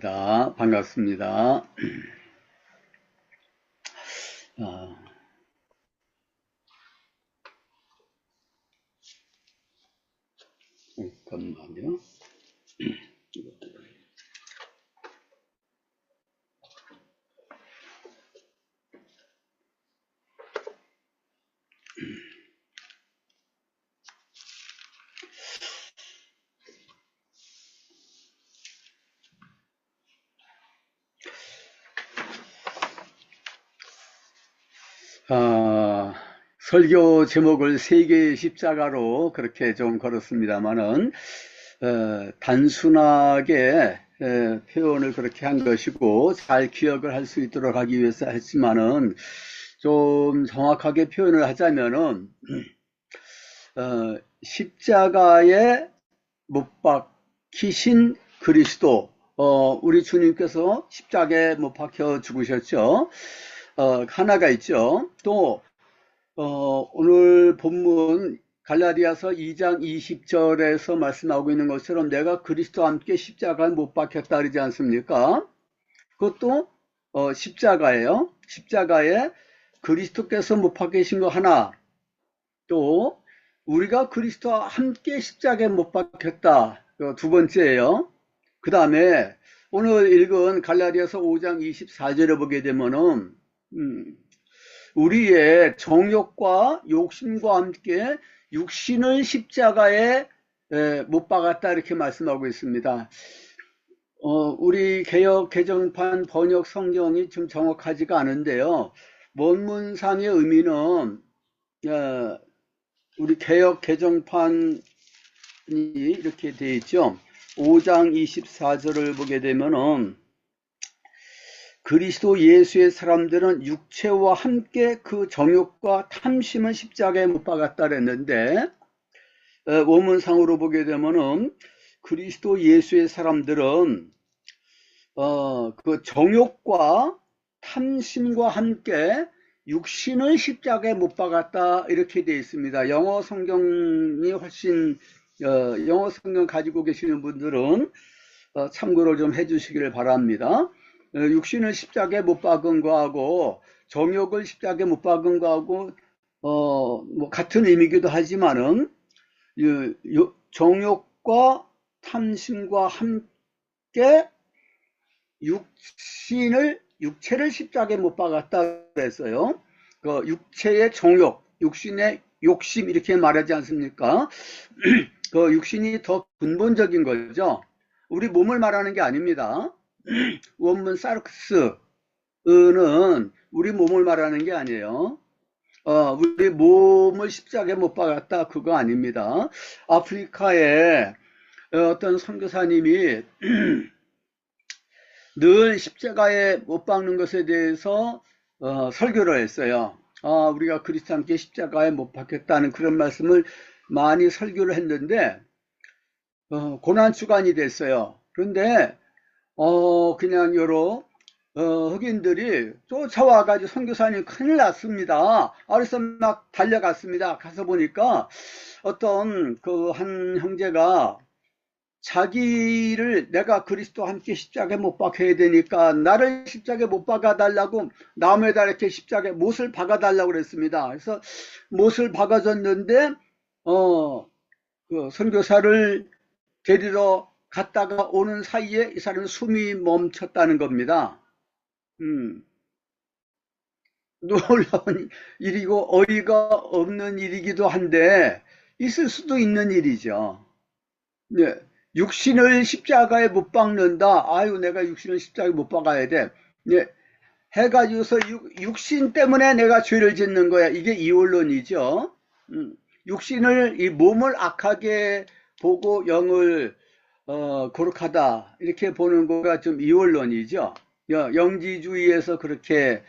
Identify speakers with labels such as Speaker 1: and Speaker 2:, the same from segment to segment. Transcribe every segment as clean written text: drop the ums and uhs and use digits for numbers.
Speaker 1: 반갑습니다. 반갑습니다. 아, 잠깐만요. 아, 설교 제목을 세계의 십자가로 그렇게 좀 걸었습니다만은, 단순하게 표현을 그렇게 한 것이고, 잘 기억을 할 수 있도록 하기 위해서 했지만은, 좀 정확하게 표현을 하자면은, 십자가에 못 박히신 그리스도, 우리 주님께서 십자가에 못 박혀 죽으셨죠. 하나가 있죠. 또 오늘 본문 갈라디아서 2장 20절에서 말씀하고 있는 것처럼 내가 그리스도와 함께 십자가에 못 박혔다 그러지 않습니까? 그것도 십자가예요. 십자가에 그리스도께서 못 박히신 거 하나, 또 우리가 그리스도와 함께 십자가에 못 박혔다, 두 번째예요. 그 다음에 오늘 읽은 갈라디아서 5장 24절에 보게 되면은 우리의 정욕과 욕심과 함께 육신을 십자가에 못 박았다 이렇게 말씀하고 있습니다. 우리 개역 개정판 번역 성경이 좀 정확하지가 않은데요. 원문상의 의미는 우리 개역 개정판이 이렇게 되어 있죠. 5장 24절을 보게 되면은 그리스도 예수의 사람들은 육체와 함께 그 정욕과 탐심은 십자가에 못 박았다 그랬는데, 원문상으로 보게 되면은 그리스도 예수의 사람들은 그 정욕과 탐심과 함께 육신을 십자가에 못 박았다 이렇게 되어 있습니다. 영어 성경이 훨씬 영어 성경 가지고 계시는 분들은 참고를 좀 해주시기를 바랍니다. 육신을 십자가에 못 박은 거하고 정욕을 십자가에 못 박은 거하고 뭐 같은 의미이기도 하지만은 정욕과 탐심과 함께 육체를 십자가에 못 박았다 그랬어요. 그 육체의 정욕, 육신의 욕심 이렇게 말하지 않습니까? 그 육신이 더 근본적인 거죠. 우리 몸을 말하는 게 아닙니다. 원문 사르크스는 우리 몸을 말하는 게 아니에요. 우리 몸을 십자가에 못 박았다 그거 아닙니다. 아프리카에 어떤 선교사님이 늘 십자가에 못 박는 것에 대해서 설교를 했어요. 우리가 그리스도 함께 십자가에 못 박혔다는 그런 말씀을 많이 설교를 했는데 고난 주간이 됐어요. 그런데 그냥 여러 흑인들이 쫓아와가지고 선교사님 큰일 났습니다. 그래서 막 달려갔습니다. 가서 보니까 어떤 그 한 형제가 자기를 내가 그리스도와 함께 십자가에 못 박혀야 되니까 나를 십자가에 못 박아달라고 나무에다 이렇게 십자가에 못을 박아달라고 그랬습니다. 그래서 못을 박아줬는데 그 선교사를 데리러 갔다가 오는 사이에 이 사람은 숨이 멈췄다는 겁니다. 놀라운 일이고 어이가 없는 일이기도 한데 있을 수도 있는 일이죠. 네. 육신을 십자가에 못 박는다. 아유, 내가 육신을 십자가에 못 박아야 돼. 네. 해가지고서 육신 때문에 내가 죄를 짓는 거야. 이게 이원론이죠. 육신을, 이 몸을 악하게 보고 영을 거룩하다 이렇게 보는 거가 좀 이원론이죠. 영지주의에서 그렇게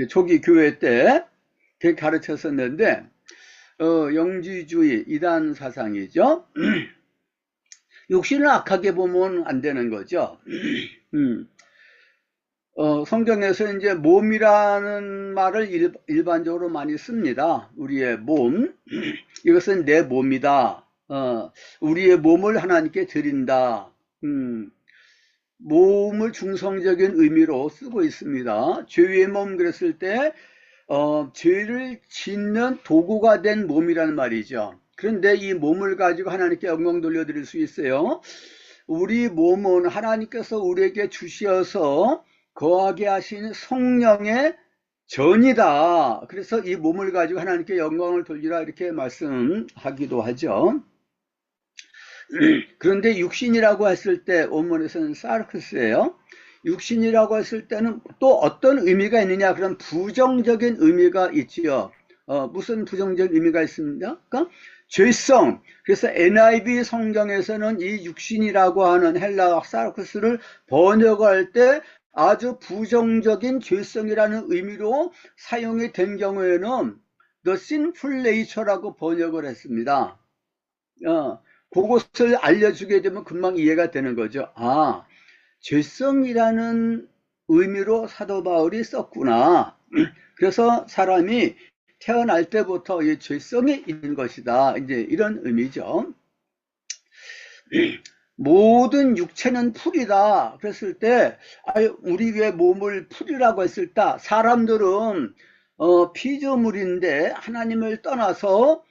Speaker 1: 초기 교회 때 그렇게 가르쳤었는데 영지주의 이단 사상이죠. 육신을 악하게 보면 안 되는 거죠. 성경에서 이제 몸이라는 말을 일반적으로 많이 씁니다. 우리의 몸. 이것은 내 몸이다. 우리의 몸을 하나님께 드린다. 몸을 중성적인 의미로 쓰고 있습니다. 죄의 몸 그랬을 때 죄를 짓는 도구가 된 몸이라는 말이죠. 그런데 이 몸을 가지고 하나님께 영광 돌려드릴 수 있어요. 우리 몸은 하나님께서 우리에게 주시어서 거하게 하신 성령의 전이다. 그래서 이 몸을 가지고 하나님께 영광을 돌리라 이렇게 말씀하기도 하죠. 그런데 육신이라고 했을 때 원문에서는 사르크스예요. 육신이라고 했을 때는 또 어떤 의미가 있느냐? 그런 부정적인 의미가 있지요. 무슨 부정적인 의미가 있습니까? 죄성. 그래서 NIV 성경에서는 이 육신이라고 하는 헬라어 사르크스를 번역할 때 아주 부정적인 죄성이라는 의미로 사용이 된 경우에는 the sinful nature라고 번역을 했습니다. 그것을 알려주게 되면 금방 이해가 되는 거죠. 아, 죄성이라는 의미로 사도 바울이 썼구나. 그래서 사람이 태어날 때부터 이 죄성이 있는 것이다. 이제 이런 의미죠. 모든 육체는 풀이다. 그랬을 때, 우리 왜 몸을 풀이라고 했을 때, 사람들은 피조물인데 하나님을 떠나서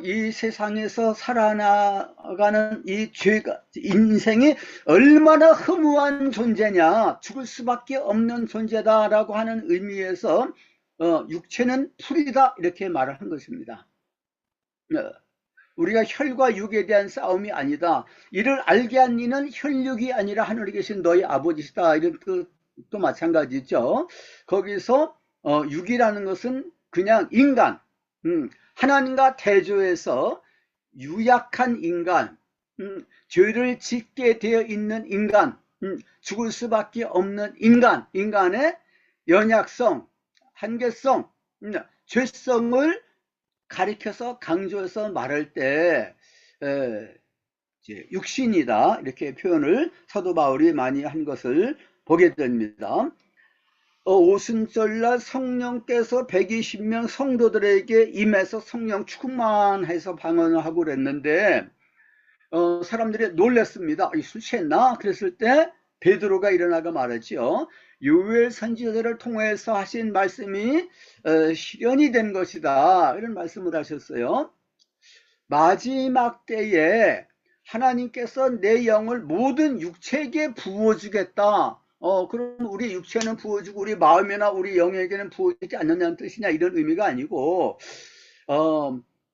Speaker 1: 이 세상에서 살아나가는 이 죄가, 인생이 얼마나 허무한 존재냐, 죽을 수밖에 없는 존재다라고 하는 의미에서 육체는 풀이다 이렇게 말을 한 것입니다. 우리가 혈과 육에 대한 싸움이 아니다. 이를 알게 한 이는 혈육이 아니라 하늘에 계신 너희 아버지시다. 이런 뜻도 마찬가지죠. 거기서 육이라는 것은 그냥 인간, 하나님과 대조해서 유약한 인간, 죄를 짓게 되어 있는 인간, 죽을 수밖에 없는 인간, 인간의 연약성, 한계성, 죄성을 가리켜서 강조해서 말할 때 육신이다 이렇게 표현을 사도 바울이 많이 한 것을 보게 됩니다. 오순절날 성령께서 120명 성도들에게 임해서 성령 충만해서 방언을 하고 그랬는데 사람들이 놀랐습니다. 술 취했나? 그랬을 때 베드로가 일어나가 말하지요. 요엘 선지자들을 통해서 하신 말씀이 실현이 된 것이다. 이런 말씀을 하셨어요. 마지막 때에 하나님께서 내 영을 모든 육체에게 부어주겠다. 그럼 우리 육체는 부어주고 우리 마음이나 우리 영에게는 부어주지 않는다는 뜻이냐 이런 의미가 아니고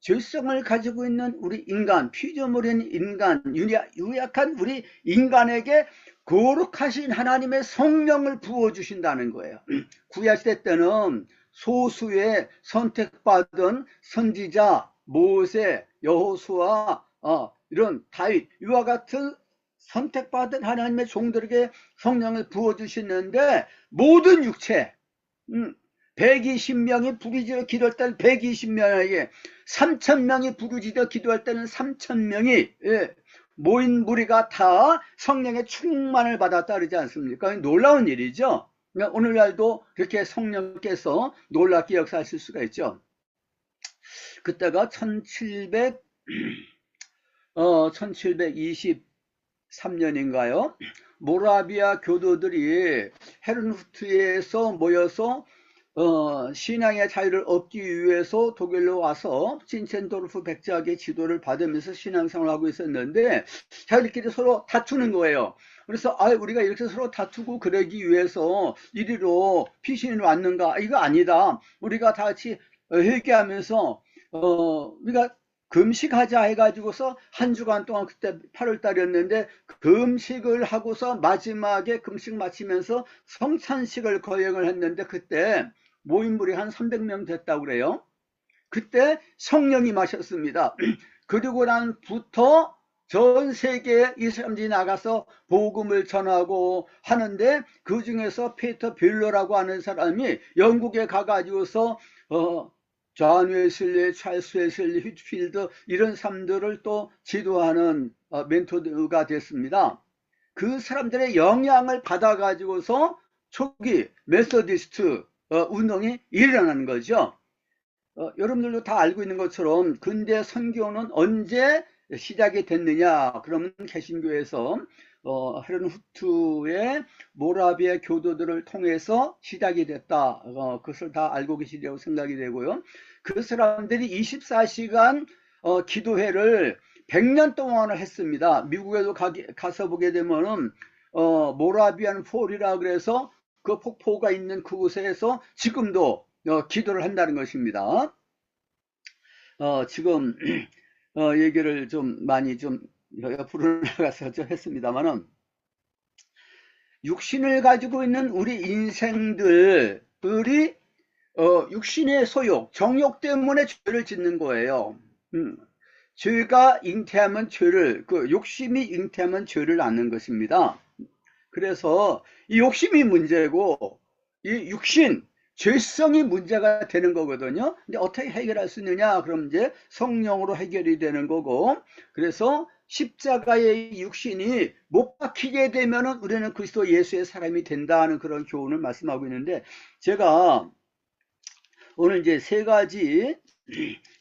Speaker 1: 죄성을 가지고 있는 우리 인간, 피조물인 인간, 유약한 우리 인간에게 거룩하신 하나님의 성령을 부어주신다는 거예요. 구약시대 때는 소수의 선택받은 선지자, 모세, 여호수아, 이런 다윗, 이와 같은 선택받은 하나님의 종들에게 성령을 부어주시는데 모든 육체, 120명이 부르짖어 기도할 때는 120명에게, 3,000명이 부르짖어 기도할 때는 3,000명이 모인 무리가 다 성령의 충만을 받았다 그러지 않습니까? 놀라운 일이죠. 오늘날도 그렇게 성령께서 놀랍게 역사하실 수가 있죠. 그때가 1723년인가요? 모라비아 교도들이 헤른후트에서 모여서 신앙의 자유를 얻기 위해서 독일로 와서 찐첸도르프 백작의 지도를 받으면서 신앙생활을 하고 있었는데 자기들끼리 서로 다투는 거예요. 그래서 우리가 이렇게 서로 다투고 그러기 위해서 이리로 피신이 왔는가? 이거 아니다. 우리가 다 같이 회개하면서 우리가 금식하자 해가지고서 한 주간 동안, 그때 8월달이었는데 금식을 하고서 마지막에 금식 마치면서 성찬식을 거행을 했는데 그때 모인물이 한 300명 됐다고 그래요. 그때 성령이 마셨습니다. 그리고 난부터 전 세계에 이 사람들이 나가서 복음을 전하고 하는데 그 중에서 피터 빌러라고 하는 사람이 영국에 가가지고서 존 웨슬리, 찰스 웨슬리, 휘트필드 이런 사람들을 또 지도하는 멘토가 됐습니다. 그 사람들의 영향을 받아가지고서 초기 메소디스트 운동이 일어나는 거죠. 여러분들도 다 알고 있는 것처럼 근대 선교는 언제 시작이 됐느냐? 그러면 개신교에서 헤르누트의 모라비아 교도들을 통해서 시작이 됐다. 그것을 다 알고 계시리라고 생각이 되고요. 그 사람들이 24시간 기도회를 100년 동안을 했습니다. 미국에도 가서 보게 되면은 모라비안 폴이라 그래서 그 폭포가 있는 그곳에서 지금도 기도를 한다는 것입니다. 지금 얘기를 좀 많이 좀 옆으로 나가서 좀 했습니다만은, 육신을 가지고 있는 우리 인생들이 육신의 소욕, 정욕 때문에 죄를 짓는 거예요. 죄가 잉태하면 죄를, 그 욕심이 잉태하면 죄를 낳는 것입니다. 그래서 이 욕심이 문제고 이 육신, 죄성이 문제가 되는 거거든요. 근데 어떻게 해결할 수 있느냐? 그럼 이제 성령으로 해결이 되는 거고, 그래서 십자가의 육신이 못 박히게 되면은 우리는 그리스도 예수의 사람이 된다는 그런 교훈을 말씀하고 있는데, 제가 오늘 이제 세 가지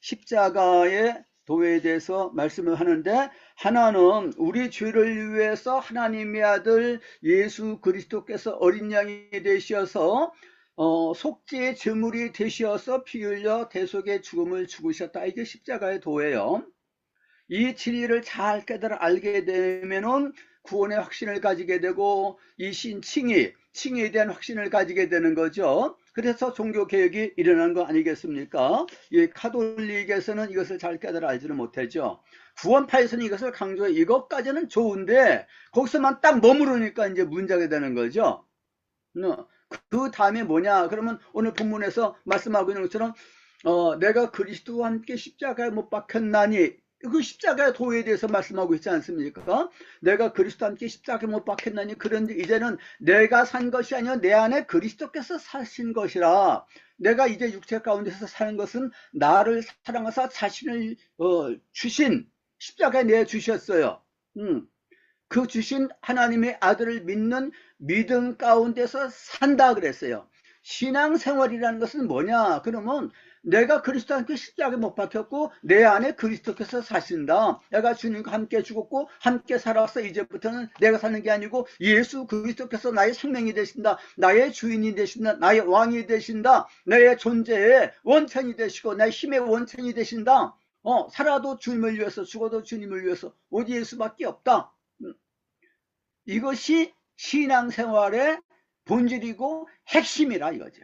Speaker 1: 십자가의 도에 대해서 말씀을 하는데, 하나는 우리 죄를 위해서 하나님의 아들 예수 그리스도께서 어린 양이 되셔서 속죄의 제물이 되셔서 피 흘려 대속의 죽음을 죽으셨다. 이게 십자가의 도예요. 이 진리를 잘 깨달아 알게 되면은 구원의 확신을 가지게 되고, 이 칭의에 대한 확신을 가지게 되는 거죠. 그래서 종교개혁이 일어난 거 아니겠습니까? 이 카톨릭에서는 이것을 잘 깨달아 알지는 못하죠. 구원파에서는 이것을 강조해. 이것까지는 좋은데 거기서만 딱 머무르니까 이제 문제가 되는 거죠. 그 다음에 뭐냐? 그러면 오늘 본문에서 말씀하고 있는 것처럼 내가 그리스도와 함께 십자가에 못 박혔나니, 그 십자가의 도에 대해서 말씀하고 있지 않습니까? 내가 그리스도와 함께 십자가에 못 박혔나니, 그런데 이제는 내가 산 것이 아니라 내 안에 그리스도께서 사신 것이라. 내가 이제 육체 가운데서 사는 것은 나를 사랑하사 자신을 주신, 십자가에 내주셨어요. 그 주신 하나님의 아들을 믿는 믿음 가운데서 산다 그랬어요. 신앙생활이라는 것은 뭐냐? 그러면 내가 그리스도와 함께 십자가에 못 박혔고 내 안에 그리스도께서 사신다. 내가 주님과 함께 죽었고 함께 살아서 이제부터는 내가 사는 게 아니고 예수 그리스도께서 나의 생명이 되신다. 나의 주인이 되신다. 나의 왕이 되신다. 나의 존재의 원천이 되시고 나의 힘의 원천이 되신다. 살아도 주님을 위해서, 죽어도 주님을 위해서, 오직 예수밖에 없다. 이것이 신앙생활의 본질이고 핵심이라 이거죠.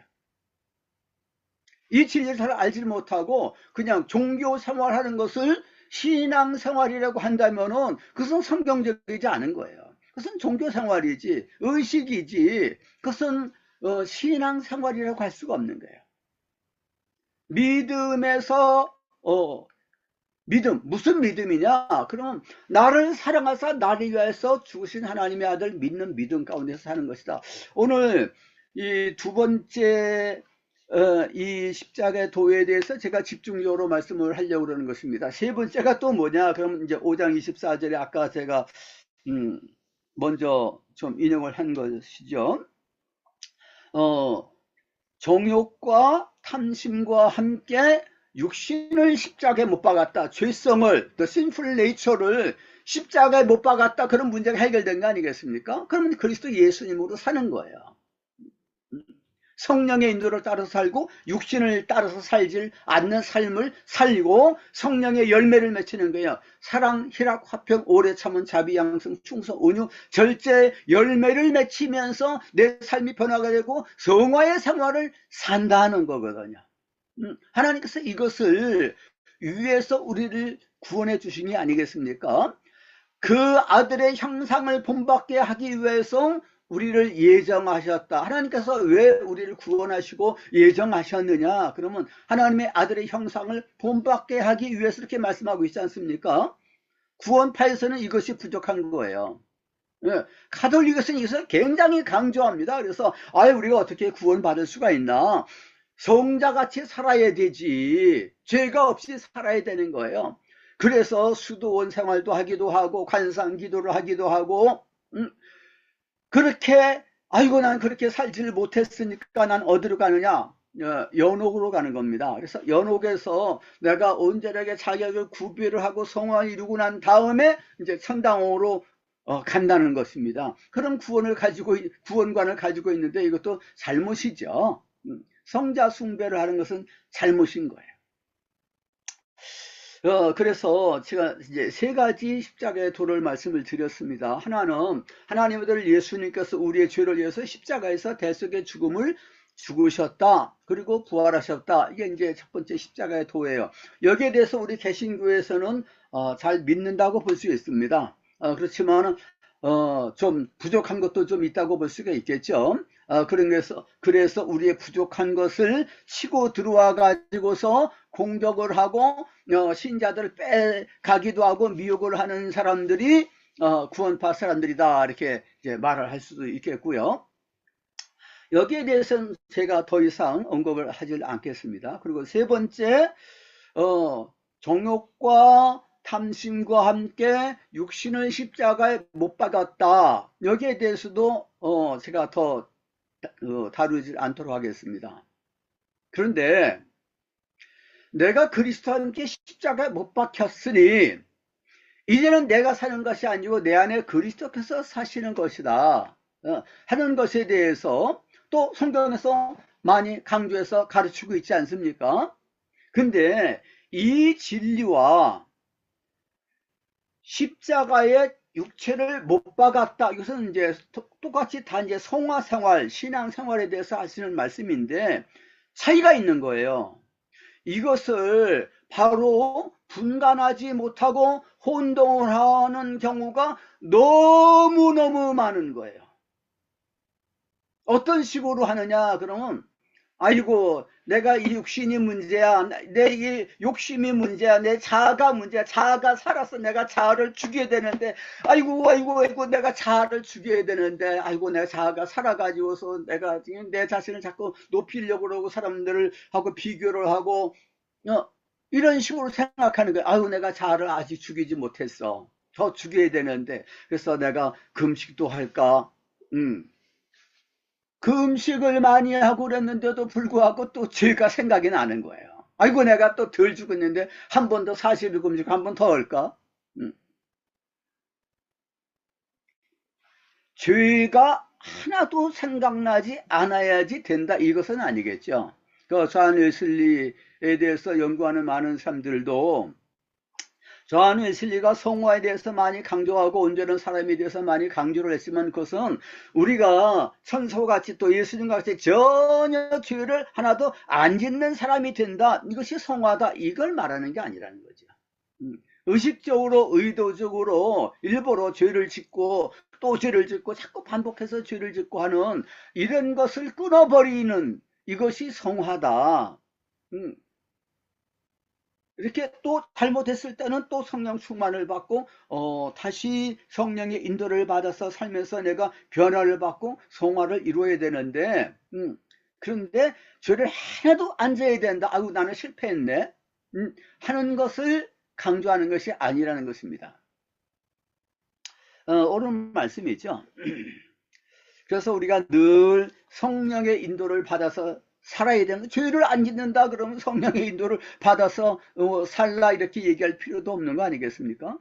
Speaker 1: 이 진리를 잘 알지 못하고 그냥 종교생활하는 것을 신앙생활이라고 한다면은 그것은 성경적이지 않은 거예요. 그것은 종교생활이지, 의식이지, 그것은 신앙생활이라고 할 수가 없는 거예요. 믿음에서 믿음, 무슨 믿음이냐? 그럼 나를 사랑하사 나를 위해서 죽으신 하나님의 아들 믿는 믿음 가운데서 사는 것이다. 오늘 이 두 번째 이 십자가의 도에 대해서 제가 집중적으로 말씀을 하려고 그러는 것입니다. 세 번째가 또 뭐냐? 그럼 이제 5장 24절에 아까 제가 먼저 좀 인용을 한 것이죠. 정욕과 탐심과 함께 육신을 십자가에 못 박았다. 죄성을, the sinful nature를 십자가에 못 박았다. 그런 문제가 해결된 거 아니겠습니까? 그러면 그리스도 예수님으로 사는 거예요. 성령의 인도를 따라서 살고 육신을 따라서 살지 않는 삶을 살고 성령의 열매를 맺히는 거예요. 사랑, 희락, 화평, 오래 참은, 자비, 양성, 충성, 온유, 절제 열매를 맺히면서 내 삶이 변화가 되고 성화의 생활을 산다는 거거든요. 하나님께서 이것을 위해서 우리를 구원해 주신 게 아니겠습니까? 그 아들의 형상을 본받게 하기 위해서 우리를 예정하셨다. 하나님께서 왜 우리를 구원하시고 예정하셨느냐? 그러면 하나님의 아들의 형상을 본받게 하기 위해서 이렇게 말씀하고 있지 않습니까? 구원파에서는 이것이 부족한 거예요. 가톨릭에서는 이것을 굉장히 강조합니다. 그래서 우리가 어떻게 구원받을 수가 있나? 성자같이 살아야 되지, 죄가 없이 살아야 되는 거예요. 그래서 수도원 생활도 하기도 하고 관상 기도를 하기도 하고, 그렇게 난 그렇게 살지를 못했으니까 난 어디로 가느냐? 연옥으로 가는 겁니다. 그래서 연옥에서 내가 온전하게 자격을 구비를 하고 성화를 이루고 난 다음에 이제 천당으로 간다는 것입니다. 그런 구원관을 가지고 있는데 이것도 잘못이죠. 성자 숭배를 하는 것은 잘못인 거예요. 그래서 제가 이제 세 가지 십자가의 도를 말씀을 드렸습니다. 하나는 하나님의 아들 예수님께서 우리의 죄를 위해서 십자가에서 대속의 죽음을 죽으셨다. 그리고 부활하셨다. 이게 이제 첫 번째 십자가의 도예요. 여기에 대해서 우리 개신교에서는 잘 믿는다고 볼 수 있습니다. 그렇지만 좀 부족한 것도 좀 있다고 볼 수가 있겠죠. 그래서 우리의 부족한 것을 치고 들어와 가지고서 공격을 하고 신자들을 빼가기도 하고 미혹을 하는 사람들이 구원파 사람들이다 이렇게 이제 말을 할 수도 있겠고요. 여기에 대해서는 제가 더 이상 언급을 하지 않겠습니다. 그리고 세 번째, 정욕과 탐심과 함께 육신을 십자가에 못 박았다. 여기에 대해서도 제가 더 다루지 않도록 하겠습니다. 그런데 내가 그리스도와 함께 십자가에 못 박혔으니 이제는 내가 사는 것이 아니고 내 안에 그리스도께서 사시는 것이다 하는 것에 대해서 또 성경에서 많이 강조해서 가르치고 있지 않습니까? 근데 이 진리와 십자가에 육체를 못 박았다. 이것은 이제 똑같이 다 이제 성화생활, 신앙생활에 대해서 하시는 말씀인데 차이가 있는 거예요. 이것을 바로 분간하지 못하고 혼동을 하는 경우가 너무너무 많은 거예요. 어떤 식으로 하느냐 그러면 아이고 내가 이 육신이 문제야, 내 이 욕심이 문제야, 내 자아가 문제야, 자아가 살아서 내가 자아를 죽여야 되는데 아이고 내가 자아를 죽여야 되는데 아이고 내가 자아가 살아가지고서 내가 내 자신을 자꾸 높이려고 그러고 사람들을 하고 비교를 하고 이런 식으로 생각하는 거예요. 아유 내가 자아를 아직 죽이지 못했어, 더 죽여야 되는데 그래서 내가 금식도 할까. 그 음식을 많이 하고 그랬는데도 불구하고 또 죄가 생각이 나는 거예요. 아이고 내가 또 덜 죽었는데 한 번 더 40일 금식 한 번 더 할까? 죄가 하나도 생각나지 않아야지 된다 이것은 아니겠죠. 그 존 웨슬리에 대해서 연구하는 많은 사람들도 존 웨슬리가 성화에 대해서 많이 강조하고 온전한 사람에 대해서 많이 강조를 했지만 그것은 우리가 천사같이 또 예수님같이 전혀 죄를 하나도 안 짓는 사람이 된다, 이것이 성화다, 이걸 말하는 게 아니라는 거죠. 의식적으로 의도적으로 일부러 죄를 짓고 또 죄를 짓고 자꾸 반복해서 죄를 짓고 하는 이런 것을 끊어버리는 이것이 성화다. 이렇게 또 잘못했을 때는 또 성령 충만을 받고 다시 성령의 인도를 받아서 살면서 내가 변화를 받고 성화를 이루어야 되는데 그런데 죄를 하나도 안 져야 된다, 아이고 나는 실패했네 하는 것을 강조하는 것이 아니라는 것입니다. 옳은 말씀이죠. 그래서 우리가 늘 성령의 인도를 받아서 살아야 되는, 죄를 안 짓는다 그러면 성령의 인도를 받아서 살라 이렇게 얘기할 필요도 없는 거 아니겠습니까?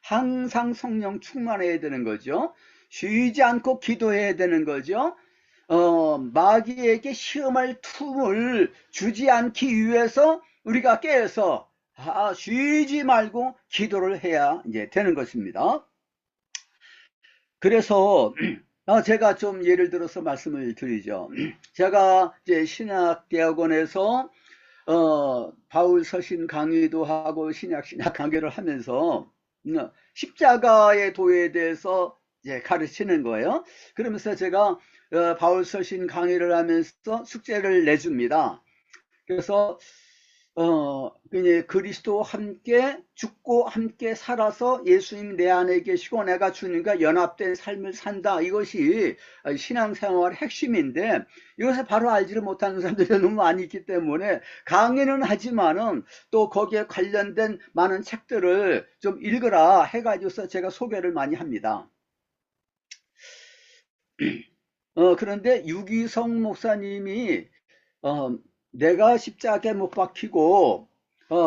Speaker 1: 항상 성령 충만해야 되는 거죠. 쉬지 않고 기도해야 되는 거죠. 마귀에게 시험할 틈을 주지 않기 위해서 우리가 깨어서 쉬지 말고 기도를 해야 이제 되는 것입니다. 그래서 제가 좀 예를 들어서 말씀을 드리죠. 제가 이제 신학대학원에서 바울 서신 강의도 하고 신약 강의를 하면서 십자가의 도에 대해서 이제 가르치는 거예요. 그러면서 제가 바울 서신 강의를 하면서 숙제를 내줍니다. 그래서 그리스도와 함께 죽고 함께 살아서 예수님 내 안에 계시고 내가 주님과 연합된 삶을 산다, 이것이 신앙생활의 핵심인데 이것을 바로 알지를 못하는 사람들이 너무 많이 있기 때문에 강의는 하지만은 또 거기에 관련된 많은 책들을 좀 읽으라 해가지고서 제가 소개를 많이 합니다. 그런데 유기성 목사님이 내가 십자가에 못 박히고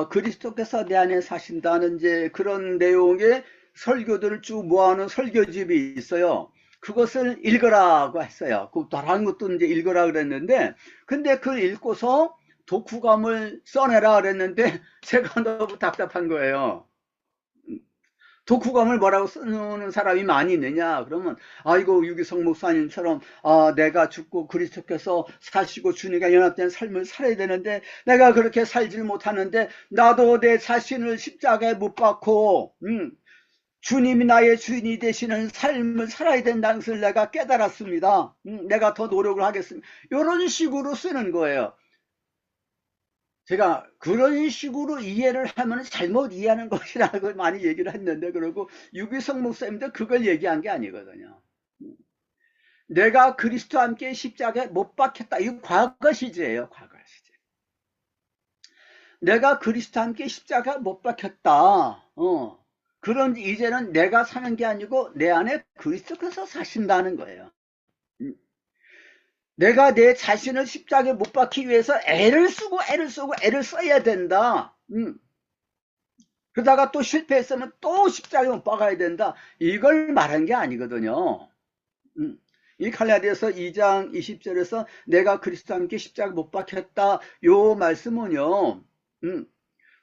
Speaker 1: 그리스도께서 내 안에 사신다는 이제 그런 내용의 설교들을 쭉 모아놓은 설교집이 있어요. 그것을 읽으라고 했어요. 그 다른 것도 이제 읽으라 그랬는데, 근데 그걸 읽고서 독후감을 써내라 그랬는데 제가 너무 답답한 거예요. 독후감을 뭐라고 쓰는 사람이 많이 있느냐? 그러면 아이고 유기성 목사님처럼 내가 죽고 그리스도께서 사시고 주님과 연합된 삶을 살아야 되는데 내가 그렇게 살질 못하는데 나도 내 자신을 십자가에 못 박고 주님이 나의 주인이 되시는 삶을 살아야 된다는 것을 내가 깨달았습니다. 내가 더 노력을 하겠습니다. 이런 식으로 쓰는 거예요. 제가 그런 식으로 이해를 하면 잘못 이해하는 것이라고 많이 얘기를 했는데, 그러고 유기성 목사님도 그걸 얘기한 게 아니거든요. 내가 그리스도와 함께 십자가에 못 박혔다. 이거 과거 시제예요. 과거 시제. 내가 그리스도와 함께 십자가에 못 박혔다. 그런 이제는 내가 사는 게 아니고 내 안에 그리스도께서 사신다는 거예요. 내가 내 자신을 십자가에 못 박기 위해서 애를 써야 된다. 그러다가 또 실패했으면 또 십자가에 못 박아야 된다. 이걸 말한 게 아니거든요. 이 갈라디아서 2장 20절에서 내가 그리스도와 함께 십자가에 못 박혔다. 요 말씀은요.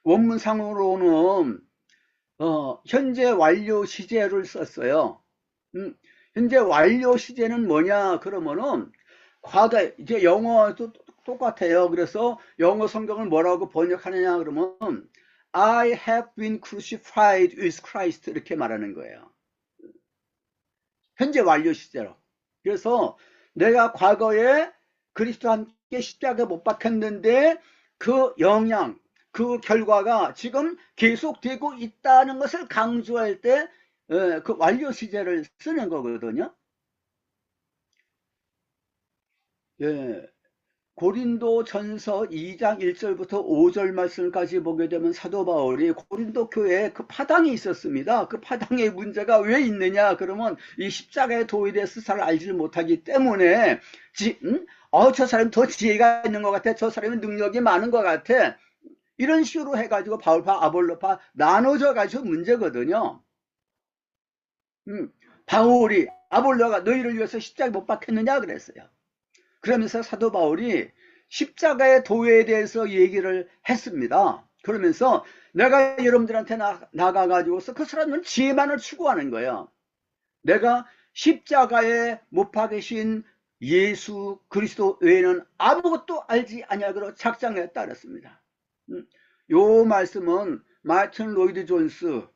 Speaker 1: 원문상으로는 현재 완료 시제를 썼어요. 현재 완료 시제는 뭐냐 그러면은 과거, 이제 영어도 똑같아요. 그래서 영어 성경을 뭐라고 번역하느냐 그러면 I have been crucified with Christ 이렇게 말하는 거예요. 현재 완료 시제로. 그래서 내가 과거에 그리스도와 함께 십자가에 못 박혔는데 그 영향, 그 결과가 지금 계속되고 있다는 것을 강조할 때 그 완료 시제를 쓰는 거거든요. 예, 고린도 전서 2장 1절부터 5절 말씀까지 보게 되면 사도 바울이 고린도 교회에 그 파당이 있었습니다. 그 파당의 문제가 왜 있느냐 그러면 이 십자가의 도에 대해서 잘 알지를 못하기 때문에 저 사람이 더 지혜가 있는 것 같아, 저 사람이 능력이 많은 것 같아, 이런 식으로 해가지고 바울파 아볼로파 나눠져 가지고 문제거든요. 바울이 아볼로가 너희를 위해서 십자가에 못 박혔느냐 그랬어요. 그러면서 사도 바울이 십자가의 도에 대해서 얘기를 했습니다. 그러면서 내가 여러분들한테 나가가지고서 그 사람은 지혜만을 추구하는 거예요. 내가 십자가에 못 박으신 예수 그리스도 외에는 아무것도 알지 아니하기로 작정했다 그랬습니다. 요 말씀은 마틴 로이드 존스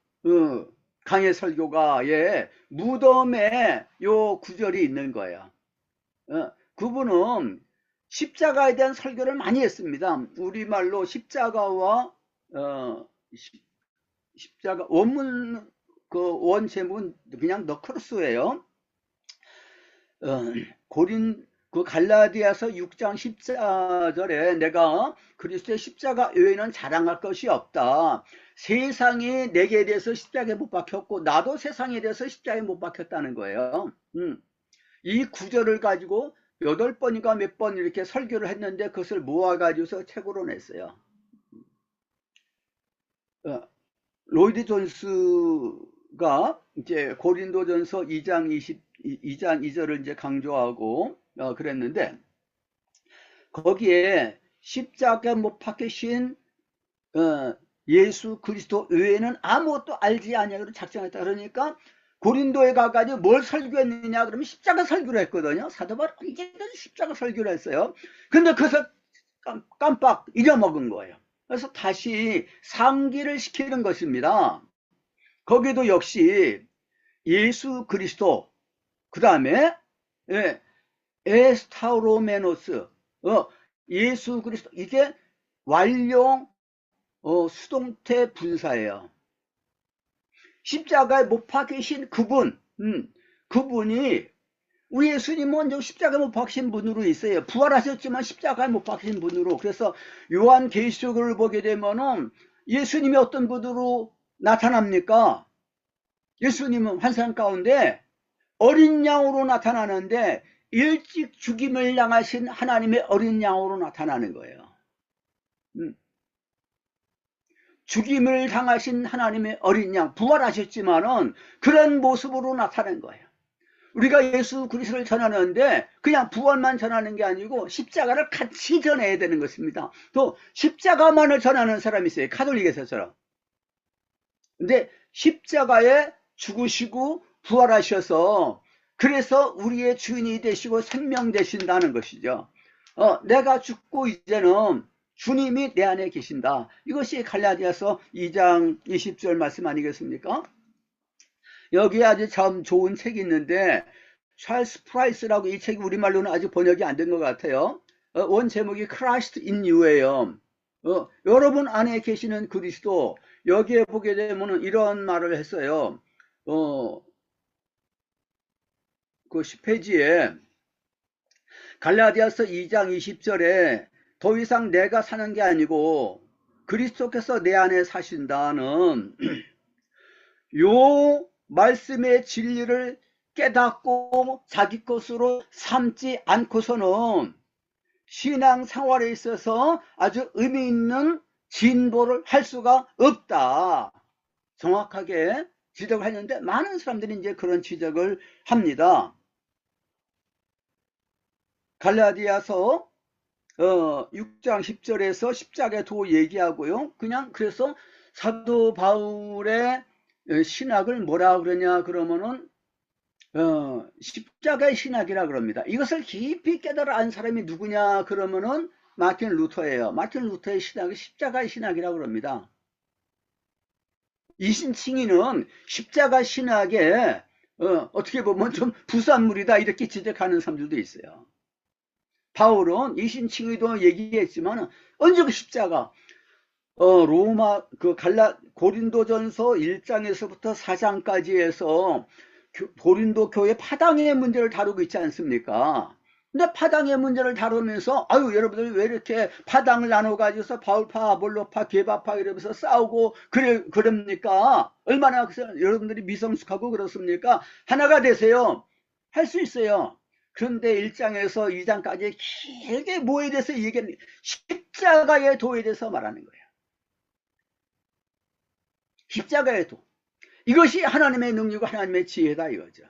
Speaker 1: 강해 설교가의 무덤에 요 구절이 있는 거예요. 그분은 십자가에 대한 설교를 많이 했습니다. 우리말로 십자가와 십자가 원문 그 원 제목은 그냥 너크로스예요. 그 갈라디아서 6장 14절에 내가 그리스도의 십자가 외에는 자랑할 것이 없다. 세상이 내게 대해서 십자가에 못 박혔고 나도 세상에 대해서 십자가에 못 박혔다는 거예요. 이 구절을 가지고 8번인가 몇 번 이렇게 설교를 했는데 그것을 모아가지고서 책으로 냈어요. 로이드 존스가 이제 고린도전서 2장 2절을 이제 강조하고 그랬는데 거기에 십자가에 못 박히신 예수 그리스도 외에는 아무것도 알지 아니하기로 작정했다. 그러니까 고린도에 가가지고 뭘 설교했느냐 그러면 십자가 설교를 했거든요. 사도 바울이 언제든지 십자가 설교를 했어요. 근데 그것을 깜빡 잊어먹은 거예요. 그래서 다시 상기를 시키는 것입니다. 거기도 역시 예수 그리스도, 그 다음에 에스타우로메노스, 예수 그리스도, 이게 완료 수동태 분사예요. 십자가에 못 박히신 그분, 그분이 우리 예수님 먼저 십자가에 못 박힌 분으로 있어요. 부활하셨지만 십자가에 못 박힌 분으로. 그래서 요한계시록을 보게 되면은 예수님이 어떤 분으로 나타납니까? 예수님은 환상 가운데 어린 양으로 나타나는데 일찍 죽임을 당하신 하나님의 어린 양으로 나타나는 거예요. 죽임을 당하신 하나님의 어린 양, 부활하셨지만은 그런 모습으로 나타난 거예요. 우리가 예수 그리스도를 전하는데 그냥 부활만 전하는 게 아니고 십자가를 같이 전해야 되는 것입니다. 또 십자가만을 전하는 사람이 있어요. 가톨릭에서처럼. 근데 십자가에 죽으시고 부활하셔서 그래서 우리의 주인이 되시고 생명 되신다는 것이죠. 내가 죽고 이제는 주님이 내 안에 계신다. 이것이 갈라디아서 2장 20절 말씀 아니겠습니까? 여기에 아주 참 좋은 책이 있는데 찰스 프라이스라고, 이 책이 우리말로는 아직 번역이 안 된 것 같아요. 원 제목이 Christ in You예요. 여러분 안에 계시는 그리스도. 여기에 보게 되면 이런 말을 했어요. 그 10페이지에 갈라디아서 2장 20절에 더 이상 내가 사는 게 아니고 그리스도께서 내 안에 사신다는 요 말씀의 진리를 깨닫고 자기 것으로 삼지 않고서는 신앙생활에 있어서 아주 의미 있는 진보를 할 수가 없다. 정확하게 지적을 했는데 많은 사람들이 이제 그런 지적을 합니다. 갈라디아서 6장 10절에서 십자가의 도 얘기하고요. 그냥 그래서 사도 바울의 신학을 뭐라 그러냐 그러면은 십자가의 신학이라 그럽니다. 이것을 깊이 깨달아 안 사람이 누구냐 그러면은 마틴 루터예요. 마틴 루터의 신학이 십자가의 신학이라 그럽니다. 이신칭의는 십자가 신학에 어떻게 보면 좀 부산물이다 이렇게 지적하는 사람들도 있어요. 바울은 이신칭의도 얘기했지만 언제 그 십자가 로마 고린도전서 1장에서부터 4장까지 해서 고린도 교회 파당의 문제를 다루고 있지 않습니까? 근데 파당의 문제를 다루면서 아유 여러분들 왜 이렇게 파당을 나눠 가지고서 바울파 아볼로파 게바파 이러면서 싸우고 그럽니까? 얼마나 여러분들이 미성숙하고 그렇습니까? 하나가 되세요. 할 수 있어요. 그런데 1장에서 2장까지 길게 뭐에 대해서 얘기하는, 십자가의 도에 대해서 말하는 거예요. 십자가의 도. 이것이 하나님의 능력이고 하나님의 지혜다 이거죠.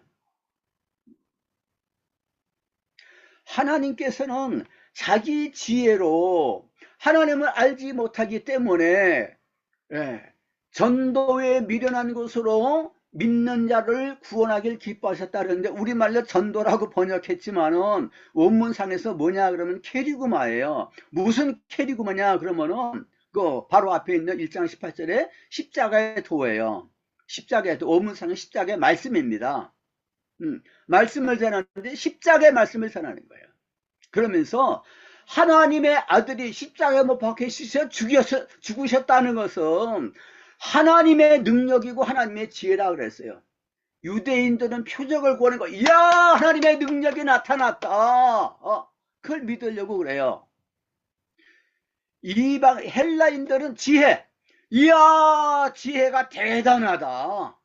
Speaker 1: 하나님께서는 자기 지혜로 하나님을 알지 못하기 때문에 전도에 미련한 것으로 믿는 자를 구원하길 기뻐하셨다 그러는데 우리말로 전도라고 번역했지만은 원문상에서 뭐냐 그러면 캐리구마예요. 무슨 캐리구마냐 그러면은 그 바로 앞에 있는 1장 18절에 십자가의 도예요. 십자가의 도, 원문상은 십자가의 말씀입니다. 말씀을 전하는데 십자가의 말씀을 전하는 거예요. 그러면서 하나님의 아들이 십자가에 못 박혀 죽으셨다는 것은 하나님의 능력이고 하나님의 지혜라 그랬어요. 유대인들은 표적을 구하는 거, 이야 하나님의 능력이 나타났다. 그걸 믿으려고 그래요. 이방 헬라인들은 지혜, 이야 지혜가 대단하다.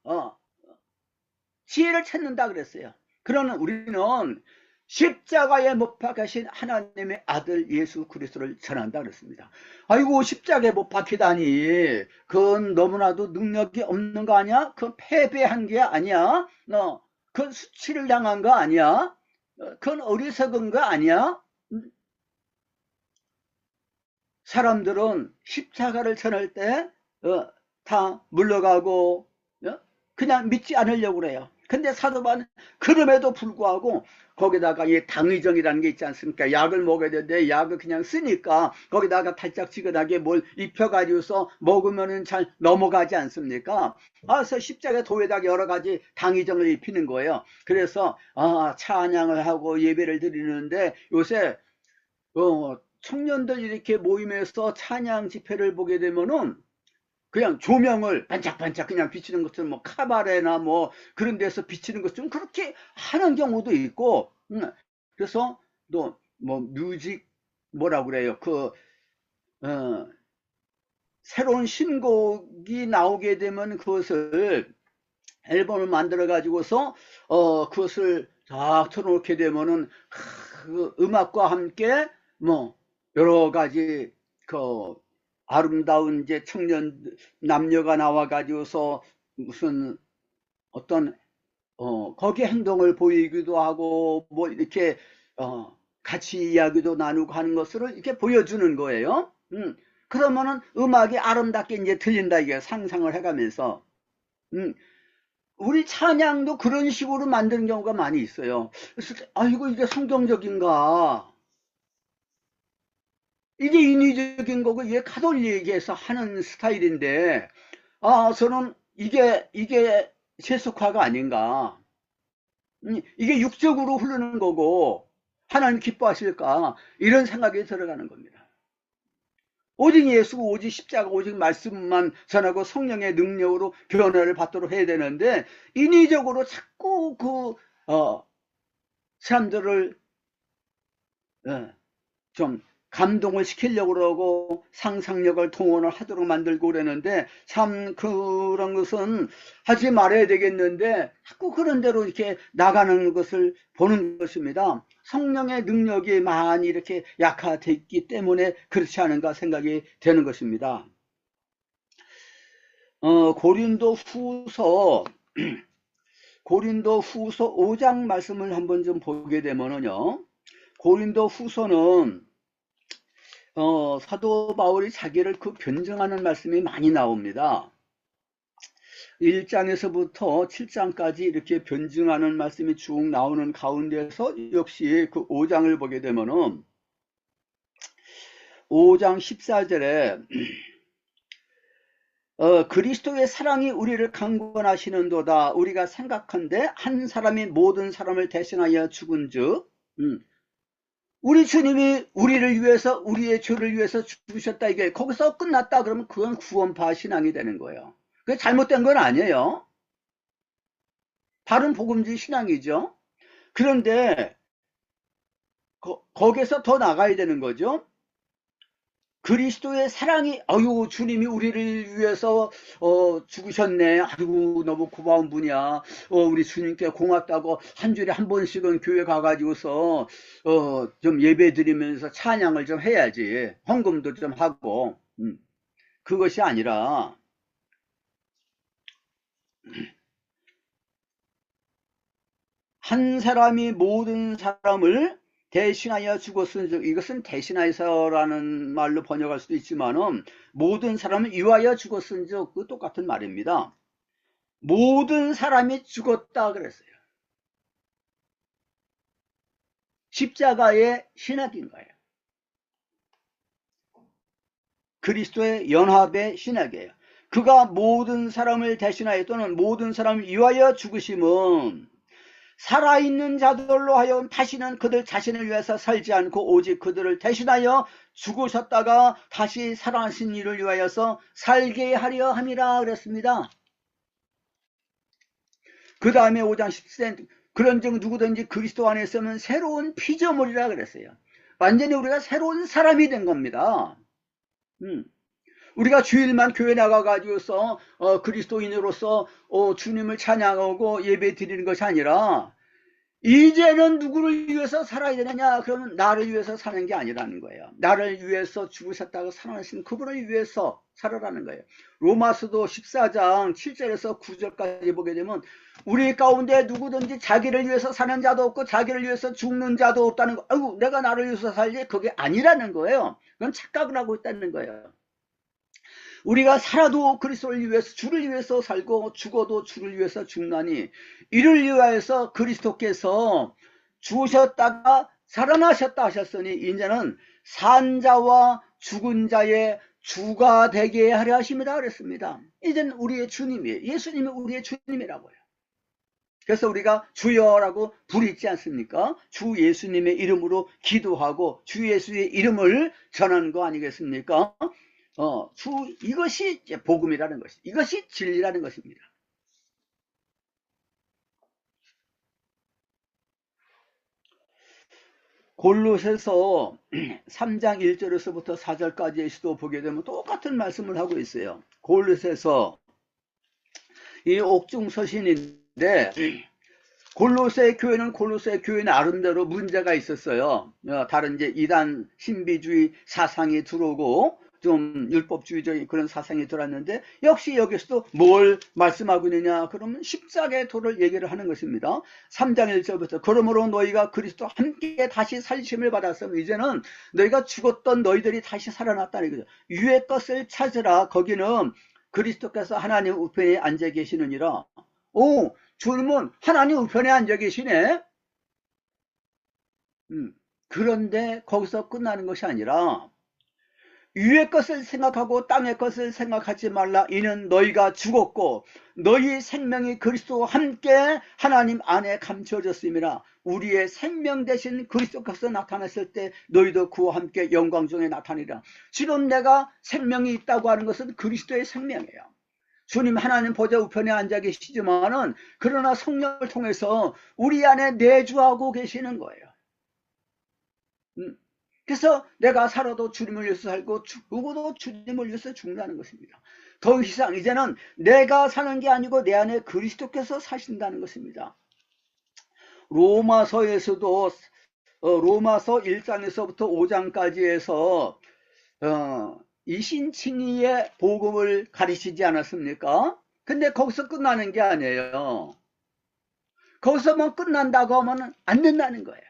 Speaker 1: 지혜를 찾는다 그랬어요. 그러나 우리는 십자가에 못 박히신 하나님의 아들 예수 그리스도를 전한다 그랬습니다. 아이고 십자가에 못 박히다니 그건 너무나도 능력이 없는 거 아니야? 그건 패배한 게 아니야? 그건 수치를 당한 거 아니야? 그건 어리석은 거 아니야? 사람들은 십자가를 전할 때 다 물러가고 그냥 믿지 않으려고 그래요. 근데 사도 바울은 그럼에도 불구하고 거기다가 이 당의정이라는 게 있지 않습니까? 약을 먹어야 되는데 약을 그냥 쓰니까 거기다가 달짝지근하게 뭘 입혀가지고서 먹으면은 잘 넘어가지 않습니까? 그래서 십자가 도에다가 여러 가지 당의정을 입히는 거예요. 그래서 찬양을 하고 예배를 드리는데 요새 청년들 이렇게 모임에서 찬양 집회를 보게 되면은 그냥 조명을 반짝반짝 그냥 비치는 것처럼 뭐 카바레나 뭐 그런 데서 비치는 것처럼 그렇게 하는 경우도 있고, 그래서 또 뭐 뮤직 뭐라고 그래요? 새로운 신곡이 나오게 되면 그것을 앨범을 만들어 가지고서 그것을 다 틀어놓게 되면은 그 음악과 함께 뭐 여러 가지 아름다운 이제 청년 남녀가 나와 가지고서 무슨 어떤 거기에 행동을 보이기도 하고 뭐 이렇게 같이 이야기도 나누고 하는 것을 이렇게 보여주는 거예요. 그러면은 음악이 아름답게 이제 들린다 이게 상상을 해가면서 음, 우리 찬양도 그런 식으로 만드는 경우가 많이 있어요. 그래서 아이고 이게 성경적인가? 이게 인위적인 거고 이게 가톨릭에서 하는 스타일인데 저는 이게 세속화가 아닌가? 이게 육적으로 흐르는 거고 하나님 기뻐하실까? 이런 생각이 들어가는 겁니다. 오직 예수, 오직 십자가, 오직 말씀만 전하고 성령의 능력으로 변화를 받도록 해야 되는데 인위적으로 자꾸 사람들을 좀 감동을 시키려고 그러고 상상력을 동원을 하도록 만들고 그러는데 참 그런 것은 하지 말아야 되겠는데 자꾸 그런 대로 이렇게 나가는 것을 보는 것입니다. 성령의 능력이 많이 이렇게 약화됐기 때문에 그렇지 않은가 생각이 되는 것입니다. 고린도 후서 고린도 후서 5장 말씀을 한번 좀 보게 되면은요. 고린도 후서는 사도 바울이 자기를 변증하는 말씀이 많이 나옵니다. 1장에서부터 7장까지 이렇게 변증하는 말씀이 쭉 나오는 가운데서 역시 그 5장을 보게 되면은 5장 14절에 그리스도의 사랑이 우리를 강권하시는도다. 우리가 생각한데 한 사람이 모든 사람을 대신하여 죽은즉 우리 주님이 우리를 위해서 우리의 죄를 위해서 죽으셨다 이게 거기서 끝났다 그러면 그건 구원파 신앙이 되는 거예요. 그게 잘못된 건 아니에요. 바른 복음주의 신앙이죠. 그런데 거기서 더 나가야 되는 거죠. 그리스도의 사랑이 아유 주님이 우리를 위해서 죽으셨네. 아이고 너무 고마운 분이야. 우리 주님께 고맙다고 한 주일에 한 번씩은 교회 가가지고서 좀 예배 드리면서 찬양을 좀 해야지. 헌금도 좀 하고 그것이 아니라 한 사람이 모든 사람을 대신하여 죽었은즉 이것은 대신하여서라는 말로 번역할 수도 있지만은 모든 사람을 위하여 죽었은즉 그 똑같은 말입니다. 모든 사람이 죽었다 그랬어요. 십자가의 신학인 거예요. 그리스도의 연합의 신학이에요. 그가 모든 사람을 대신하여 또는 모든 사람을 위하여 죽으심은 살아있는 자들로 하여금 다시는 그들 자신을 위해서 살지 않고 오직 그들을 대신하여 죽으셨다가 다시 살아나신 이를 위하여서 살게 하려 함이라 그랬습니다. 그 다음에 5장 10절 그런즉 누구든지 그리스도 안에 있으면 새로운 피조물이라 그랬어요. 완전히 우리가 새로운 사람이 된 겁니다. 우리가 주일만 교회 나가가지고서 그리스도인으로서 주님을 찬양하고 예배 드리는 것이 아니라 이제는 누구를 위해서 살아야 되느냐? 그러면 나를 위해서 사는 게 아니라는 거예요. 나를 위해서 죽으셨다고 살아나신 그분을 위해서 살아라는 거예요. 로마서도 14장 7절에서 9절까지 보게 되면 우리 가운데 누구든지 자기를 위해서 사는 자도 없고 자기를 위해서 죽는 자도 없다는 거. 아이고 내가 나를 위해서 살지 그게 아니라는 거예요. 그건 착각을 하고 있다는 거예요. 우리가 살아도 그리스도를 위해서 주를 위해서 살고 죽어도 주를 위해서 죽나니 이를 위하여서 그리스도께서 죽으셨다가 살아나셨다 하셨으니 이제는 산 자와 죽은 자의 주가 되게 하려 하십니다 그랬습니다. 이제는 우리의 주님이에요. 예수님이 우리의 주님이라고요. 그래서 우리가 주여라고 부르지 않습니까? 주 예수님의 이름으로 기도하고 주 예수의 이름을 전하는 거 아니겠습니까? 이것이 이제 복음이라는 것이, 이것이 진리라는 것입니다. 골로새서 3장 1절에서부터 4절까지에서도 보게 되면 똑같은 말씀을 하고 있어요. 골로새서 이 옥중서신인데 골로새 교회는 골로새 교회 나름대로 문제가 있었어요. 다른 이제 이단 신비주의 사상이 들어오고 좀 율법주의적인 그런 사상이 들었는데, 역시 여기서도 뭘 말씀하고 있느냐 그러면 십자가의 도를 얘기를 하는 것입니다. 3장 1절부터 그러므로 너희가 그리스도와 함께 다시 살리심을 받았으면 이제는 너희가 죽었던 너희들이 다시 살아났다는 거죠. 유의 것을 찾으라. 거기는 그리스도께서 하나님 우편에 앉아 계시느니라. 오, 주님은 하나님 우편에 앉아 계시네. 그런데 거기서 끝나는 것이 아니라 위의 것을 생각하고 땅의 것을 생각하지 말라. 이는 너희가 죽었고 너희 생명이 그리스도와 함께 하나님 안에 감춰졌음이라. 우리의 생명 대신 그리스도께서 나타났을 때 너희도 그와 함께 영광 중에 나타나리라. 지금 내가 생명이 있다고 하는 것은 그리스도의 생명이에요. 주님 하나님 보좌 우편에 앉아 계시지만은 그러나 성령을 통해서 우리 안에 내주하고 계시는 거예요. 그래서 내가 살아도 주님을 위해서 살고 죽어도 주님을 위해서 죽는다는 것입니다. 더 이상 이제는 내가 사는 게 아니고 내 안에 그리스도께서 사신다는 것입니다. 로마서에서도 로마서 1장에서부터 5장까지 해서 이신칭의의 복음을 가르치지 않았습니까? 근데 거기서 끝나는 게 아니에요. 거기서만 끝난다고 하면 안 된다는 거예요.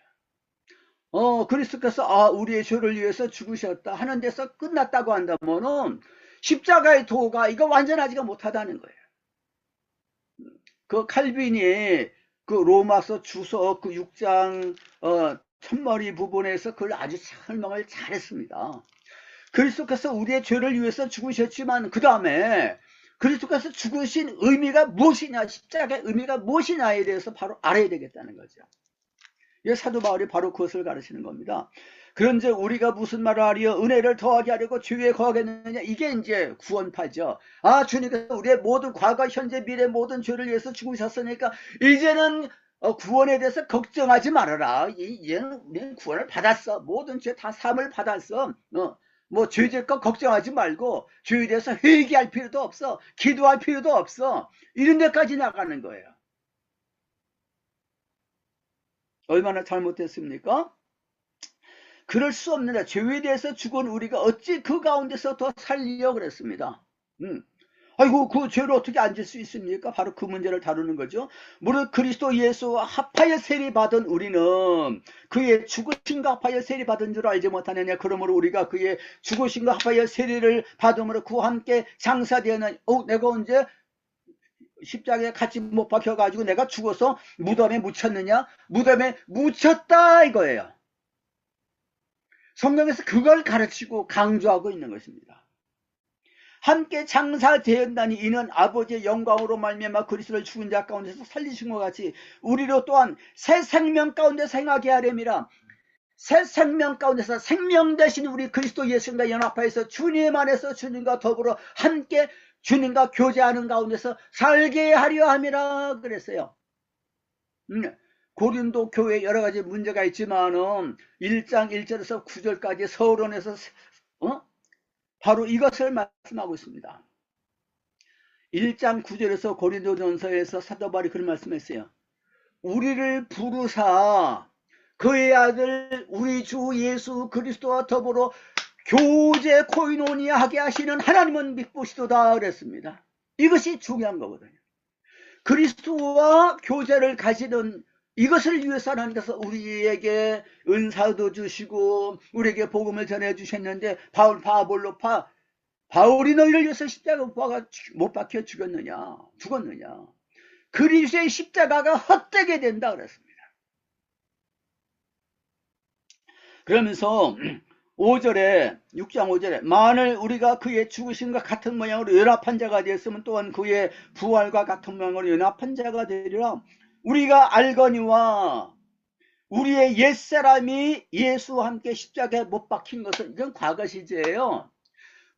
Speaker 1: 그리스도께서 우리의 죄를 위해서 죽으셨다 하는 데서 끝났다고 한다면은 십자가의 도가 이거 완전하지가 못하다는 거예요. 그 칼빈이 그 로마서 주서 그 6장 첫머리 부분에서 그걸 아주 설명을 잘했습니다. 그리스도께서 우리의 죄를 위해서 죽으셨지만 그 다음에 그리스도께서 죽으신 의미가 무엇이냐, 십자가의 의미가 무엇이냐에 대해서 바로 알아야 되겠다는 거죠. 사도 바울이 바로 그것을 가르치는 겁니다. 그런즉 우리가 무슨 말을 하리요? 은혜를 더하게 하려고 죄에 거하겠느냐? 이게 이제 구원파죠. 주님께서 우리의 모든 과거, 현재, 미래 모든 죄를 위해서 죽으셨으니까 이제는 구원에 대해서 걱정하지 말아라. 이제는 우리는 구원을 받았어. 모든 죄 다 사함을 받았어. 뭐 죄질 것 걱정하지 말고 죄에 대해서 회개할 필요도 없어. 기도할 필요도 없어. 이런 데까지 나가는 거예요. 얼마나 잘못됐습니까? 그럴 수 없느냐. 죄에 대해서 죽은 우리가 어찌 그 가운데서 더 살리려 그랬습니다. 아이고 그 죄를 어떻게 앉을 수 있습니까? 바로 그 문제를 다루는 거죠. 무릇 그리스도 예수와 합하여 세리받은 우리는 그의 죽으심과 합하여 세리받은 줄 알지 못하느냐. 그러므로 우리가 그의 죽으심과 합하여 세리를 받음으로 그와 함께 장사되는 내가 언제 십자가에 같이 못 박혀가지고 내가 죽어서 무덤에 묻혔느냐? 무덤에 묻혔다 이거예요. 성경에서 그걸 가르치고 강조하고 있는 것입니다. 함께 장사되었나니 이는 아버지의 영광으로 말미암아 그리스도를 죽은 자 가운데서 살리신 것 같이 우리로 또한 새 생명 가운데 생하게 하려니라. 새 생명 가운데서 생명 대신 우리 그리스도 예수님과 연합하여서 주님 안에서 주님과 더불어 함께 주님과 교제하는 가운데서 살게 하려 함이라 그랬어요. 고린도 교회에 여러 가지 문제가 있지만은 1장 1절에서 9절까지 서론에서 바로 이것을 말씀하고 있습니다. 1장 9절에서 고린도전서에서 사도 바울이 그런 말씀했어요. 우리를 부르사 그의 아들 우리 주 예수 그리스도와 더불어 교제 코이노니아하게 하시는 하나님은 믿으시도다 그랬습니다. 이것이 중요한 거거든요. 그리스도와 교제를 가지는 이것을 위해서 하나님께서 우리에게 은사도 주시고 우리에게 복음을 전해주셨는데 바울이 너희를 위해서 십자가 못 박혀 죽었느냐. 그리스도의 십자가가 헛되게 된다 그랬습니다. 그러면서 5절에 6장 5절에 만일 우리가 그의 죽으심과 같은 모양으로 연합한 자가 되었으면 또한 그의 부활과 같은 모양으로 연합한 자가 되리라. 우리가 알거니와 우리의 옛사람이 예수와 함께 십자가에 못 박힌 것은 이건 과거 시제예요.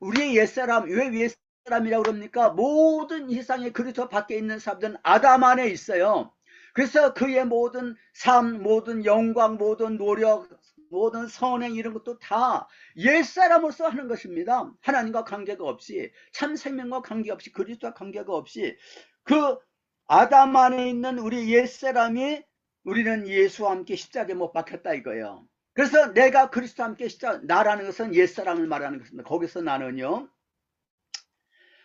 Speaker 1: 우리의 옛사람, 왜 옛사람이라고 그럽니까? 모든 세상에 그리스도 밖에 있는 사람들은 아담 안에 있어요. 그래서 그의 모든 삶, 모든 영광, 모든 노력, 모든 선행 이런 것도 다 옛사람으로서 하는 것입니다. 하나님과 관계가 없이, 참 생명과 관계없이, 그리스도와 관계가 없이 그 아담 안에 있는 우리 옛사람이 우리는 예수와 함께 십자가에 못 박혔다 이거예요. 그래서 내가 그리스도와 함께 십자가, 나라는 것은 옛사람을 말하는 것입니다. 거기서 나는요,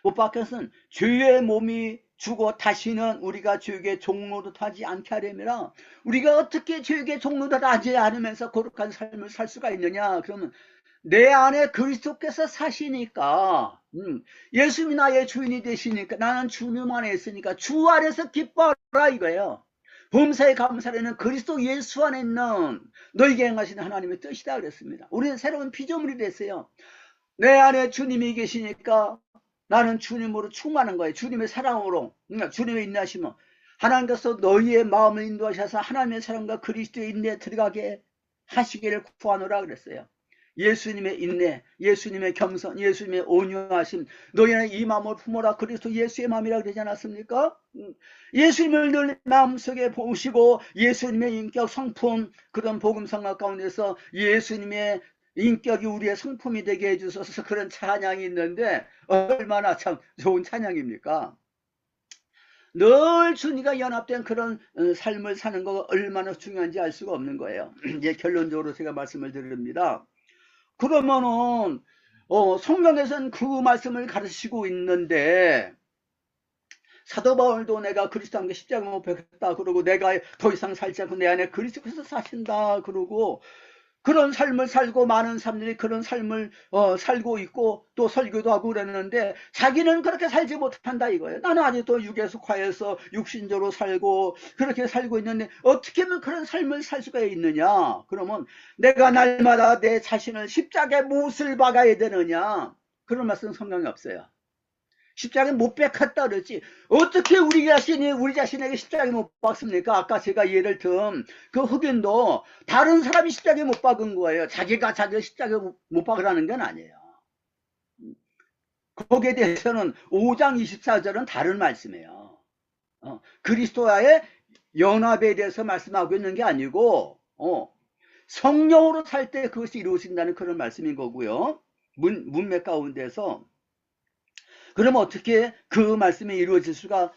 Speaker 1: 못 박혀서는 죄의 몸이 죽어 다시는 우리가 죄의 종로도 하지 않게 하려면, 우리가 어떻게 죄의 종로도 하지 않으면서 거룩한 삶을 살 수가 있느냐? 그러면 내 안에 그리스도께서 사시니까, 예수님이 나의 주인이 되시니까, 나는 주님 안에 있으니까 주 안에서 기뻐하라 이거예요. 범사에 감사하는 그리스도 예수 안에 있는 너희에게 행하시는 하나님의 뜻이다 그랬습니다. 우리는 새로운 피조물이 됐어요. 내 안에 주님이 계시니까 나는 주님으로 충만한 거예요. 주님의 사랑으로, 주님의 인내하심으로 하나님께서 너희의 마음을 인도하셔서 하나님의 사랑과 그리스도의 인내에 들어가게 하시기를 구하노라 그랬어요. 예수님의 인내, 예수님의 겸손, 예수님의 온유하심, 너희는 이 마음을 품어라. 그리스도 예수의 마음이라고 되지 않았습니까? 예수님을 늘 마음속에 보시고 예수님의 인격 성품, 그런 복음성과 가운데서 예수님의 인격이 우리의 성품이 되게 해주셔서 그런 찬양이 있는데 얼마나 참 좋은 찬양입니까? 늘 주님과 연합된 그런 삶을 사는 거 얼마나 중요한지 알 수가 없는 거예요. 이제 결론적으로 제가 말씀을 드립니다. 그러면은 성경에서는 그 말씀을 가르치고 있는데 사도 바울도 내가 그리스도 함께 십자가 못 박혔다 그러고 내가 더 이상 살지 않고 내 안에 그리스도께서 사신다 그러고 그런 삶을 살고 많은 사람들이 그런 삶을 살고 있고 또 설교도 하고 그랬는데 자기는 그렇게 살지 못한다 이거예요. 나는 아직도 육에 속하여서 육신적으로 살고 그렇게 살고 있는데 어떻게 하면 그런 삶을 살 수가 있느냐. 그러면 내가 날마다 내 자신을 십자가에 못을 박아야 되느냐. 그런 말씀 성경에 없어요. 십자가에 못 박았다 그랬지. 어떻게 우리 자신에게 십자가에 못 박습니까? 아까 제가 예를 든 그 흑인도 다른 사람이 십자가에 못 박은 거예요. 자기가 십자가에 못 박으라는 건 아니에요. 거기에 대해서는 5장 24절은 다른 말씀이에요. 그리스도와의 연합에 대해서 말씀하고 있는 게 아니고 성령으로 살 때 그것이 이루어진다는 그런 말씀인 거고요. 문맥 가운데서 그럼 어떻게 그 말씀이 이루어질 수가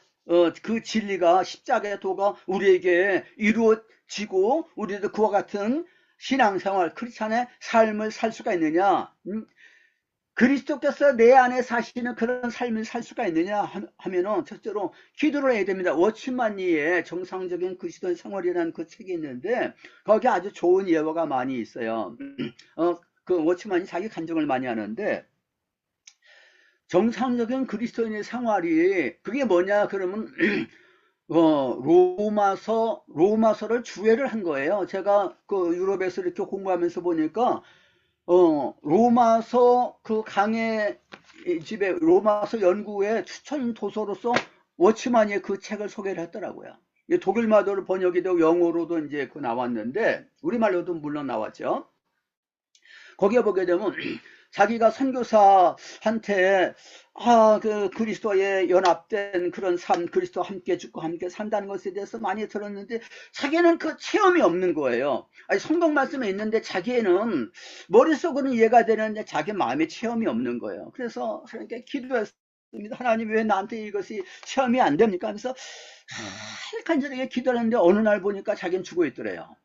Speaker 1: 그 진리가 십자가의 도가 우리에게 이루어지고 우리도 그와 같은 신앙생활 크리스찬의 삶을 살 수가 있느냐. 그리스도께서 내 안에 사시는 그런 삶을 살 수가 있느냐 하면은 첫째로 기도를 해야 됩니다. 워치만니의 정상적인 그리스도의 생활이라는 그 책이 있는데 거기 아주 좋은 예화가 많이 있어요. 그 워치만이 자기 간증을 많이 하는데 정상적인 그리스도인의 생활이 그게 뭐냐 그러면 로마서를 주해를 한 거예요. 제가 그 유럽에서 이렇게 공부하면서 보니까 로마서 그 강의 집에 로마서 연구회 추천 도서로서 워치만이 그 책을 소개를 했더라고요. 독일말로 번역이 되고 영어로도 이제 그 나왔는데 우리말로도 물론 나왔죠. 거기에 보게 되면 자기가 선교사한테 그 그리스도에 연합된 그런 삶, 그리스도와 함께 죽고 함께 산다는 것에 대해서 많이 들었는데 자기는 그 체험이 없는 거예요. 아니 성경 말씀에 있는데 자기는 머릿속으로는 이해가 되는데 자기 마음에 체험이 없는 거예요. 그래서 하나님께 기도했습니다. 하나님 왜 나한테 이것이 체험이 안 됩니까? 하면서 간절하게 기도를 했는데 어느 날 보니까 자기는 죽어 있더래요.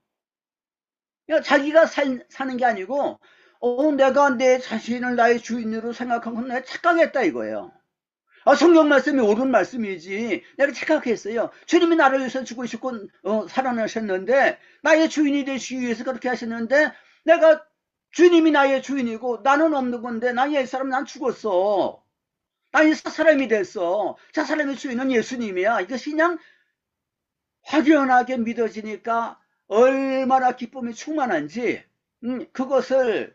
Speaker 1: 자기가 사는 게 아니고 내가 내 자신을 나의 주인으로 생각한 건 내가 착각했다 이거예요. 성경 말씀이 옳은 말씀이지 내가 착각했어요. 주님이 나를 위해서 죽으시고 살아나셨는데 나의 주인이 되시기 위해서 그렇게 하셨는데 내가 주님이 나의 주인이고 나는 없는 건데 나의 사람 난 죽었어. 나는 사람이 됐어. 저 사람의 주인은 예수님이야. 이것이 그냥 확연하게 믿어지니까 얼마나 기쁨이 충만한지 그것을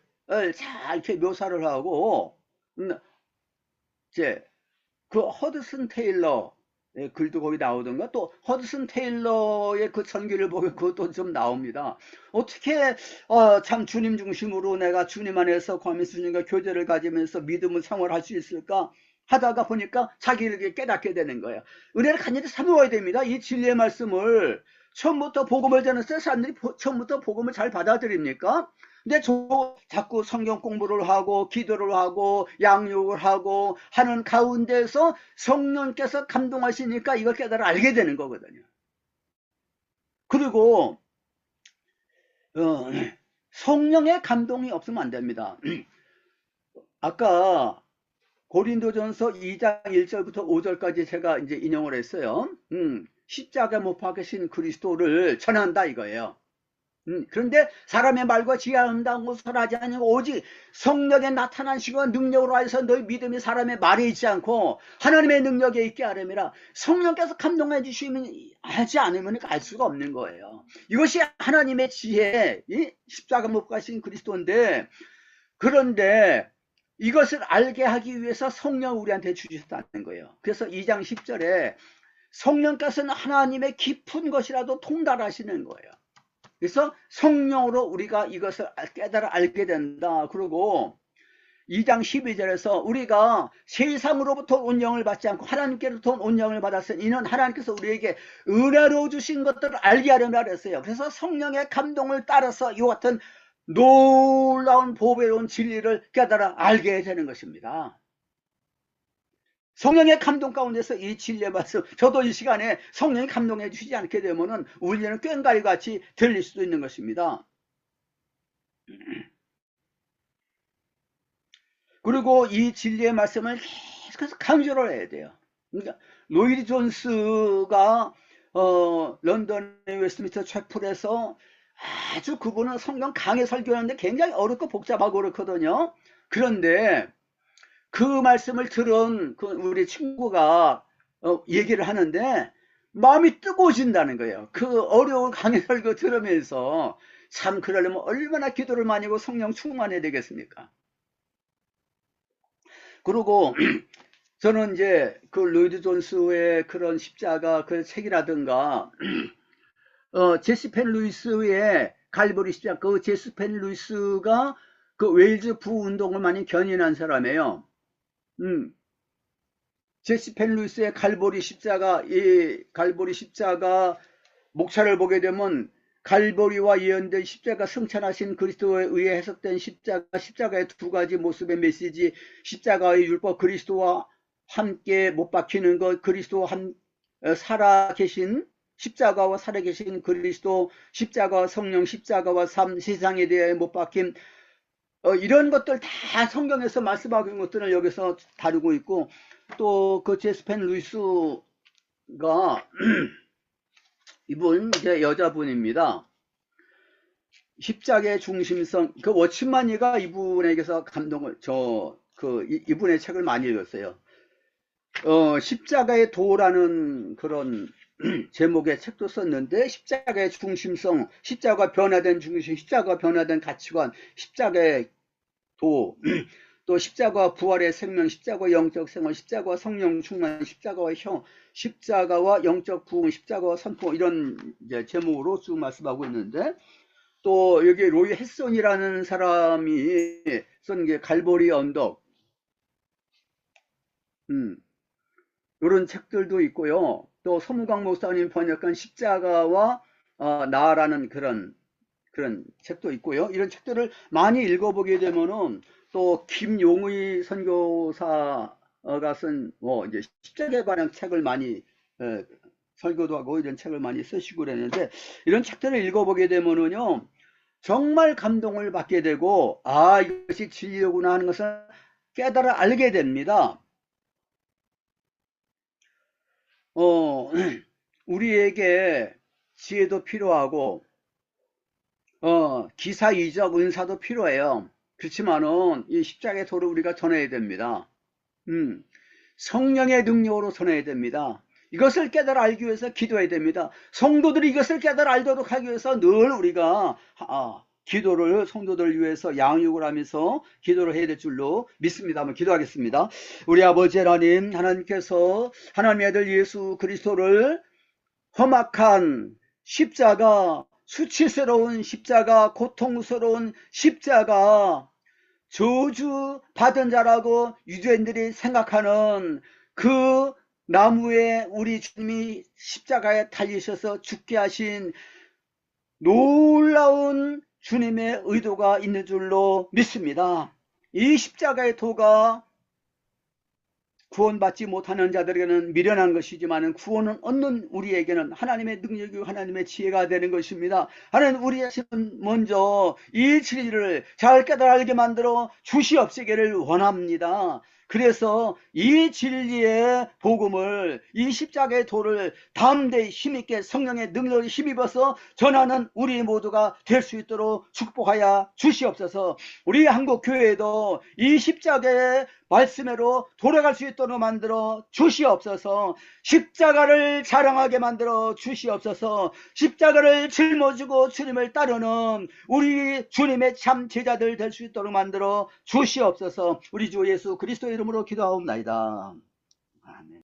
Speaker 1: 잘 이렇게 묘사를 하고 이제 그 허드슨 테일러 글도 거기 나오던가 또 허드슨 테일러의 그 전기를 보면 그것도 좀 나옵니다. 어떻게 참 주님 중심으로 내가 주님 안에서 과면서 주님과 교제를 가지면서 믿음을 생활할 수 있을까 하다가 보니까 자기를 깨닫게 되는 거예요. 은혜를 간절히 사모해야 됩니다. 이 진리의 말씀을 처음부터 복음을 전했을 사람들이 처음부터 복음을 잘 받아들입니까? 근데 자꾸 성경 공부를 하고 기도를 하고 양육을 하고 하는 가운데서 성령께서 감동하시니까 이걸 깨달아 알게 되는 거거든요. 그리고 성령의 감동이 없으면 안 됩니다. 아까 고린도전서 2장 1절부터 5절까지 제가 이제 인용을 했어요. 십자가 못 박으신 그리스도를 전한다 이거예요. 그런데 사람의 말과 지혜한다고 설하지 아니고 오직 성령에 나타나시고 능력으로 하여서 너희 믿음이 사람의 말에 있지 않고 하나님의 능력에 있게 하려니라. 성령께서 감동해 주시면 하지 않으면 알 수가 없는 거예요. 이것이 하나님의 지혜, 십자가 못 가신 그리스도인데, 그런데 이것을 알게 하기 위해서 성령 우리한테 주셨다는 거예요. 그래서 2장 10절에 성령께서는 하나님의 깊은 것이라도 통달하시는 거예요. 그래서 성령으로 우리가 이것을 깨달아 알게 된다. 그리고 2장 12절에서 우리가 세상으로부터 온 영을 받지 않고 하나님께로부터 온 영을 받았으니 이는 하나님께서 우리에게 은혜로 주신 것들을 알게 하려면 그랬어요. 그래서 성령의 감동을 따라서 이와 같은 놀라운 보배로운 진리를 깨달아 알게 되는 것입니다. 성령의 감동 가운데서 이 진리의 말씀, 저도 이 시간에 성령이 감동해 주시지 않게 되면은 우리는 꽹과리 같이 들릴 수도 있는 것입니다. 그리고 이 진리의 말씀을 계속해서 강조를 해야 돼요. 그러니까 로이드 존스가 런던의 웨스트민스터 채플에서 아주 그분은 성경 강해 설교하는데 굉장히 어렵고 복잡하고 그렇거든요. 그런데 그 말씀을 들은 우리 친구가 얘기를 하는데 마음이 뜨거워진다는 거예요. 그 어려운 강해 설교 들으면서 참 그러려면 얼마나 기도를 많이 하고 성령 충만해야 되겠습니까? 그리고 저는 이제 그 로이드 존스의 그런 십자가 그 책이라든가 제시 펜 루이스의 갈보리 십자가, 그 제시 펜 루이스가 그 웨일즈 부운동을 많이 견인한 사람이에요. 제시 펜 루이스의 갈보리 십자가, 이 갈보리 십자가 목차를 보게 되면 갈보리와 예언된 십자가, 승천하신 그리스도에 의해 해석된 십자가, 십자가의 두 가지 모습의 메시지, 십자가의 율법, 그리스도와 함께 못 박히는 것, 그리스도와 살아계신 십자가와 살아계신 그리스도, 십자가와 성령, 십자가와 삶, 세상에 대해 못 박힘, 이런 것들 다 성경에서 말씀하고 있는 것들을 여기서 다루고 있고, 또 그 제스펜 루이스가 이분 이제 여자분입니다. 십자가의 중심성, 그 워치만이가 이분에게서 감동을 이분의 책을 많이 읽었어요. 십자가의 도라는 그런 제목의 책도 썼는데, 십자가의 중심성, 십자가 변화된 중심, 십자가 변화된 가치관, 십자가의 도, 또 십자가와 부활의 생명, 십자가와 영적 생활, 십자가와 성령 충만, 십자가와 십자가와 영적 부흥, 십자가와 선포, 이런 이제 제목으로 쭉 말씀하고 있는데, 또 여기 로이 햇손이라는 사람이 쓴 게 갈보리 언덕, 이런 책들도 있고요. 또 서무강 목사님 번역한 십자가와 나라는 그런 책도 있고요. 이런 책들을 많이 읽어보게 되면은, 또 김용의 선교사가 쓴 이제 십자가에 관한 책을 많이 설교도 하고 이런 책을 많이 쓰시고 그랬는데, 이런 책들을 읽어보게 되면은요 정말 감동을 받게 되고, 이것이 진리구나 하는 것을 깨달아 알게 됩니다. 우리에게 지혜도 필요하고 기사이적 은사도 필요해요. 그렇지만은 이 십자가의 도를 우리가 전해야 됩니다. 성령의 능력으로 전해야 됩니다. 이것을 깨달아 알기 위해서 기도해야 됩니다. 성도들이 이것을 깨달아 알도록 하기 위해서 늘 우리가 기도를, 성도들을 위해서 양육을 하면서 기도를 해야 될 줄로 믿습니다. 한번 기도하겠습니다. 우리 아버지 하나님, 하나님께서 하나님의 아들 예수 그리스도를 험악한 십자가, 수치스러운 십자가, 고통스러운 십자가, 저주 받은 자라고 유대인들이 생각하는 그 나무에 우리 주님이 십자가에 달리셔서 죽게 하신 놀라운 주님의 의도가 있는 줄로 믿습니다. 이 십자가의 도가 구원받지 못하는 자들에게는 미련한 것이지만 구원을 얻는 우리에게는 하나님의 능력이고 하나님의 지혜가 되는 것입니다. 하나님 우리에게는 먼저 이 진리를 잘 깨달아 알게 만들어 주시옵시기를 원합니다. 그래서 이 진리의 복음을, 이 십자가의 도를 담대히 힘있게 성령의 능력을 힘입어서 전하는 우리 모두가 될 수 있도록 축복하여 주시옵소서. 우리 한국교회도 이 십자가의 말씀으로 돌아갈 수 있도록 만들어 주시옵소서. 십자가를 자랑하게 만들어 주시옵소서. 십자가를 짊어지고 주님을 따르는 우리 주님의 참 제자들 될 수 있도록 만들어 주시옵소서. 우리 주 예수 그리스도의 이름으로 기도하옵나이다. 아멘.